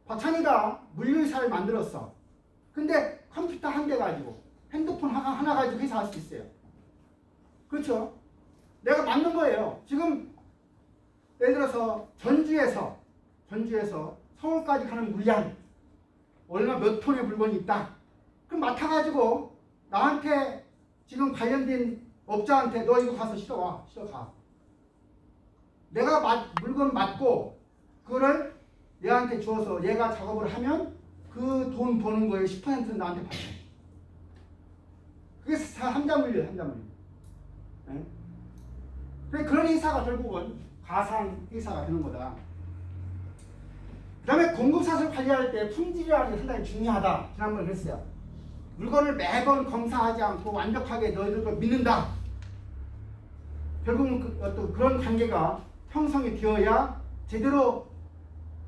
박찬희가 물류회사를 만들었어. 근데 컴퓨터 한 대 가지고 핸드폰 하나 가지고 회사 할 수 있어요. 그렇죠? 내가 만든 거예요. 지금 예를 들어서 전주에서 서울까지 가는 물량 얼마 몇 톤의 물건이 있다. 그럼 맡아가지고 나한테 지금 관련된 업자한테 너 이거 가서 실어와. 실어가. 내가 물건 맡고 그거를 얘한테 주어서 얘가 작업을 하면 그 돈 버는 거에 10%는 나한테 받아. 그게 함자물류예요. 함자물류. 네? 그런 회사가 결국은 가상 회사가 되는 거다. 그 다음에 공급사를 관리할 때 품질이라는 게 상당히 중요하다. 지난번에 그랬어요. 물건을 매번 검사하지 않고 완벽하게 너희들 걸 믿는다. 결국은 어떤 그런 관계가 형성이 되어야 제대로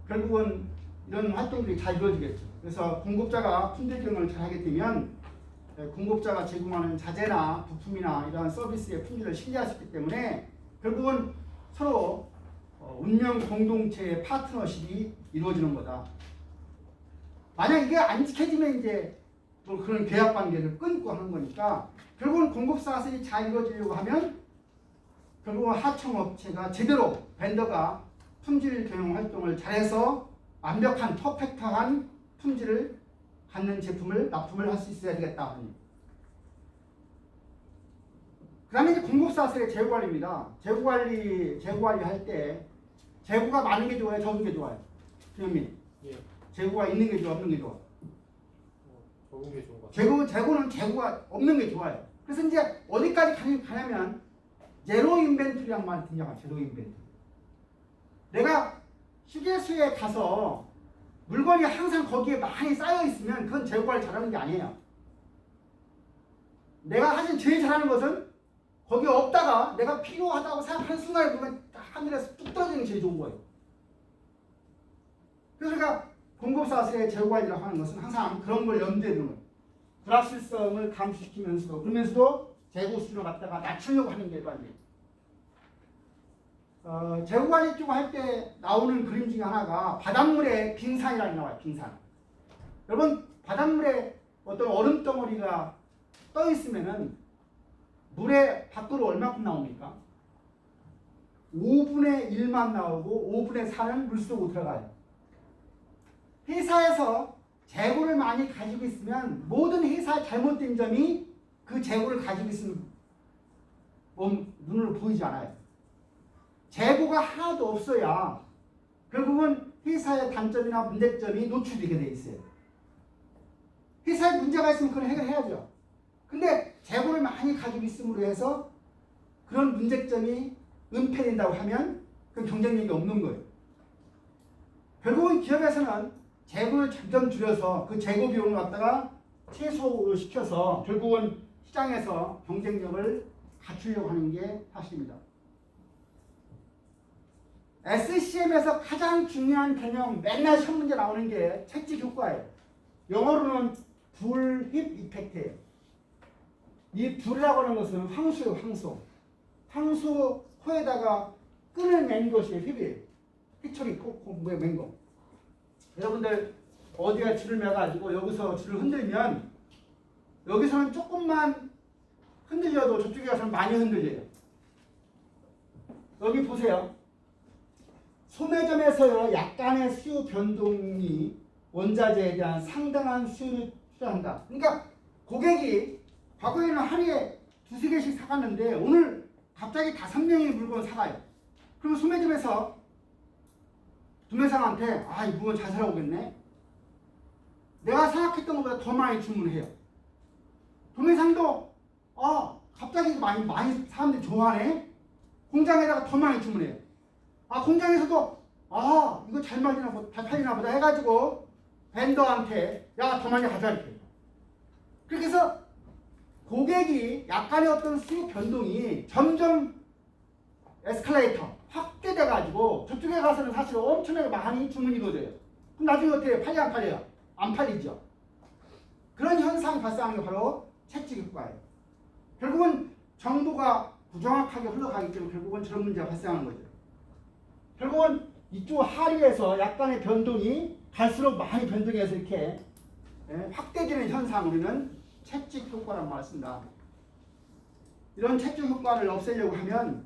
결국은 이런 활동들이 잘 이루어지겠죠. 그래서 공급자가 품질 경영을 잘 하게 되면 공급자가 제공하는 자재나 부품이나 이러한 서비스의 품질을 신뢰할 수 있기 때문에 결국은 서로 운명 공동체의 파트너십이 이루어지는 거다. 만약 이게 안 지켜지면 이제 뭐 그런 계약 관계를 끊고 하는 거니까 결국은 공급사슬이 잘 이루어지려고 하면 결국은 하청업체가 제대로 벤더가 품질 경영 활동을 잘해서 완벽한 퍼펙트한 품질을 갖는 제품을 납품을 할 수 있어야 되겠다. 그 다음에 이제 공급사슬의 재고관리입니다. 재고관리 할 때 재고가 많은 게 좋아요? 적은 게 좋아요? 김현민. 예. 재고가 있는 게 좋아? 없는 게 좋아? 적은 게 좋은 것 같아요. 재고는 재고가 없는 게 좋아요. 그래서 이제 어디까지 가냐면 제로 인벤토리란 말이 등장하죠. 제로 인벤토리. 내가 휴게소에 가서 물건이 항상 거기에 많이 쌓여 있으면 그건 재고관리 잘하는 게 아니에요. 내가 사실 제일 잘하는 것은 거기 없다가 내가 필요하다고 생각하는 순간에 물건이 하늘에서 뚝 떨어지는 게 제일 좋은 거예요. 그래서 우리가 공급사슬의 재고관리라고 하는 것은 항상 그런 걸 염두에 두는 거예요. 불확실성을 감소시키면서도 그러면서도 재고 수준을 갖다가 낮추려고 하는 게 일반적이에요. 재고관리 쪽 할 때 나오는 그림 중에 하나가 바닷물에 빙산이라는 게 나와요. 빙산. 여러분 바닷물에 어떤 얼음 덩어리가 떠 있으면은 물에 밖으로 얼마큼 나옵니까? 5분의 1만 나오고 5분의 4는 물속으로 들어가요. 회사에서 재고를 많이 가지고 있으면 모든 회사의 잘못된 점이 그 재고를 가지고 있으면 눈으로 보이지 않아요. 재고가 하나도 없어야 결국은 회사의 단점이나 문제점이 노출되게 돼 있어요. 회사에 문제가 있으면 그걸 해결해야죠. 근데 재고를 많이 가지고 있음으로 해서 그런 문제점이 은폐된다고 하면 그 경쟁력이 없는 거예요. 결국은 기업에서는 재고를 점점 줄여서 그 재고 비용을 갖다가 최소시켜서 결국은 시장에서 경쟁력을 갖추려고 하는 게 사실입니다. SCM에서 가장 중요한 개념, 맨날 시험 문제 나오는 게 채찍 효과예요. 영어로는 불 힙 이펙트예요. 이 불이라고 하는 것은 황소예요, 황소. 황소 코에다가 끈을 맨 것이 힙이에요. 휘철이 코에 맨 거. 여러분들 어디에 줄을 매가지고 여기서 줄을 흔들면 여기서는 조금만 흔들려도 저쪽에 가서는 많이 흔들려요. 여기 보세요. 소매점에서요 약간의 수요 변동이 원자재에 대한 상당한 수요를 투자한다. 그러니까 고객이 과거에는 하루에 2-3개씩 사갔는데 오늘 갑자기 5명이 물건 사가요. 그러면 소매점에서 도매상한테 이 물건 잘 살아오겠네. 내가 생각했던 것보다 더 많이 주문해요. 도매상도 갑자기 많이 사람들이 좋아하네. 공장에다가 더 많이 주문해요. 공장에서도 이거 잘 팔리나 보다 해가지고 벤더한테 야 더 많이 가자 이렇게. 그렇게 해서 고객이 약간의 어떤 수요 변동이 점점 에스컬레이터 확대돼가지고 저쪽에 가서는 사실 엄청나게 많이 주문이 이루어져요. 그럼 나중에 어떻게 팔려 안 팔려요? 안 팔리죠. 그런 현상이 발생하는 게 바로 채찍 효과예요. 결국은 정보가 부정확하게 흘러가기 때문에 결국은 저런 문제가 발생하는 거죠. 결국은 이쪽 하류에서 약간의 변동이 갈수록 많이 변동해서 이렇게 확대되는 현상을 우리는 채찍 효과라고 말씀니다. 이런 채찍 효과를 없애려고 하면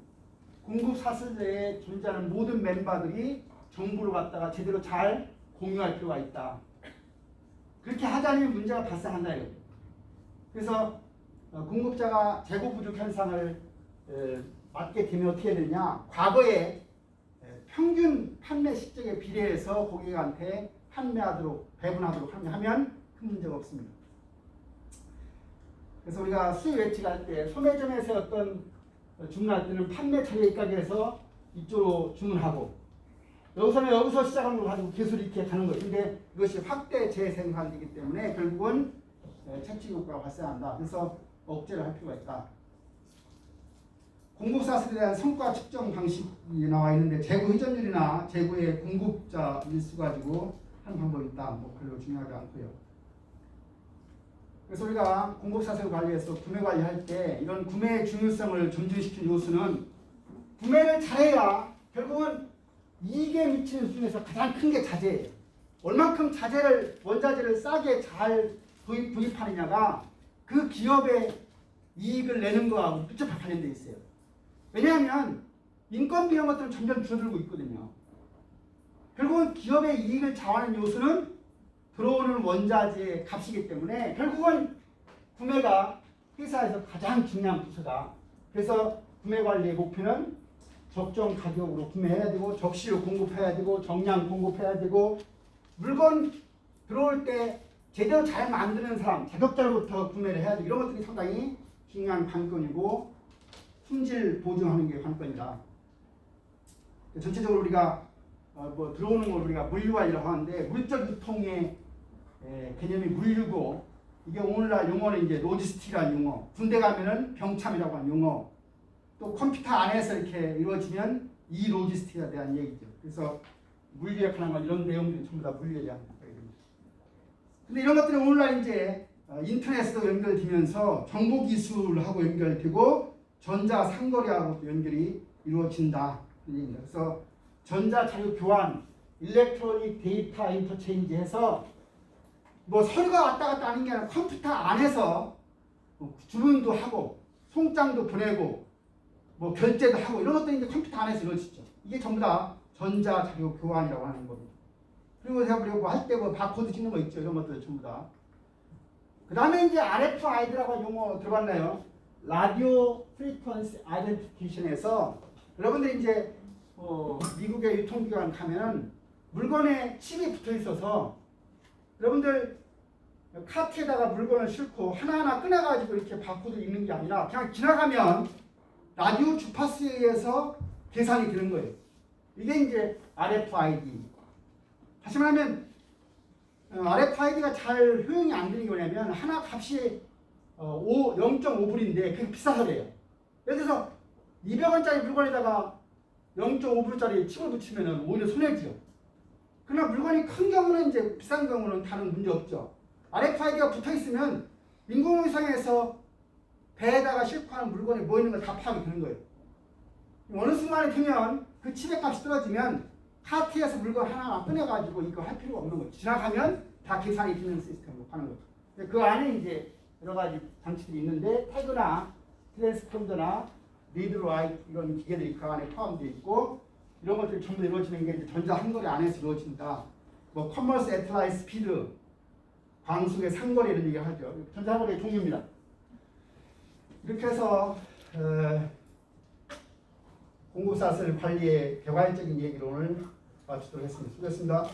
공급 사슬내에 존재하는 모든 멤버들이 정보를 갖다가 제대로 잘 공유할 필요가 있다. 그렇게 하지 않으면 문제가 발생한다 이거죠. 그래서 공급자가 재고 부족 현상을 맞게 되면 어떻게 해야 되냐? 과거에 평균 판매 실적에 비례해서 고객한테 판매하도록 배분하도록 하면 큰 문제가 없습니다. 그래서 우리가 수요 예측할 때 소매점에서 어떤 주문할 때는 판매 차례 가게에서 이쪽으로 주문하고 여기서 시작하는 걸 가지고 계속 이렇게 가는 거예요. 근데 이것이 확대 재생산이기 때문에 결국은 채찍 효과가 발생한다. 그래서 억제를 할 필요가 있다. 공급 사슬에 대한 성과 측정 방식이 나와 있는데 재고 회전율이나 재고의 공급자 일수 가지고 하는 방법이 있다. 뭐 별로 중요하지 않고요. 그래서 우리가 공급 사슬 관리에서 구매 관리할 때 이런 구매의 중요성을 점증시킨 요소는 구매를 잘해야 결국은 이익에 미치는 수준에서 가장 큰 게 자재예요. 얼만큼 원자재를 싸게 잘 구입하느냐가 그 기업의 이익을 내는 거하고 밀접하게 관련되어 있어요. 왜냐하면 인건비 이런 것들은 점점 줄어들고 있거든요. 결국은 기업의 이익을 좌우하는 요소는 들어오는 원자재의 값이기 때문에 결국은 구매가 회사에서 가장 중요한 부서다. 그래서 구매 관리의 목표는 적정 가격으로 구매해야 되고 적시로 공급해야 되고 정량 공급해야 되고 물건 들어올 때 제대로 잘 만드는 사람, 자격자로부터 구매를 해야 되고 이런 것들이 상당히 중요한 관건이고 품질 보증하는 게 관건이다. 전체적으로 우리가 들어오는 걸 우리가 물류관리라고 하는데 물적 유통의 개념이 물류고 이게 오늘날 용어는 이제 로지스틱이라는 용어, 군대 가면은 병참이라고 하는 용어, 또 컴퓨터 안에서 이렇게 이루어지면 이 로지스틱에 대한 얘기죠. 그래서 물류에 관한 이런 내용들이 전부 다 물류에 대한 얘기입니다. 근데 이런 것들이 오늘날 이제 인터넷으로 연결되면서 정보기술하고 연결되고 전자상거래하고 연결이 이루어진다. 그래서 전자자료 교환, 일렉트로닉 데이터 인터체인지 해서 뭐 서류가 왔다 갔다 하는 게 아니라 컴퓨터 안에서 주문도 하고 송장도 보내고 뭐 결제도 하고 이런 것들이 이제 컴퓨터 안에서 이루어지죠. 이게 전부 다 전자자료 교환이라고 하는 겁니다. 그리고 제가 뭐 할 때 뭐 바코드 찍는 거 있죠. 이런 것들 전부 다. 그 다음에 이제 RFID라고 용어 들어봤나요? 라디오 프리퀀시 아이덴티피케이션에서 여러분들이 이제 미국의 유통기관 가면은 물건에 칩이 붙어 있어서 여러분들 카트에다가 물건을 싣고 하나하나 꺼내가지고 이렇게 바코드 읽는 게 아니라 그냥 지나가면 라디오 주파수에 의해서 계산이 되는 거예요. 이게 이제 RFID. 다시 말하면 RFID가 잘 효용이 안 되는 게 뭐냐면 하나 값이 0.5불인데 그게 비싸서 그래요. 예를 들어서 200원짜리 물건에다가 0.5불짜리 칩을 붙이면 오히려 손해지요. 그러나 물건이 큰 경우는 이제 비싼 경우는 다른 문제 없죠. RFID가 붙어 있으면 인공위성에서 배에다가 싣고 하는 물건에 뭐 있는 걸 다 파악이 되는 거예요. 어느 순간에 되면 그 칩의 값이 떨어지면 카트에서 물건 하나 꺼내가지고 이거 할 필요가 없는 거죠. 지나가면 다 계산이 되는 시스템으로 하는 거죠. 그 안에 이제 여러 가지 장치들이 있는데 태그나 트랜스폰더나 리드라이트 이런 기계들이 그 안에 포함되어 있고 이런 것들이 전부 이루어지는 게 이제 전자 한거리 안에서 이루어진다. 뭐 커머스 애틀라이 스피드, 광속의 상거리 이런 얘기를 하죠. 전자 한거리의 종류입니다. 이렇게 해서 공급사슬 관리의 개괄적인 얘기를 오늘 마치도록 했습니다. 수고했습니다.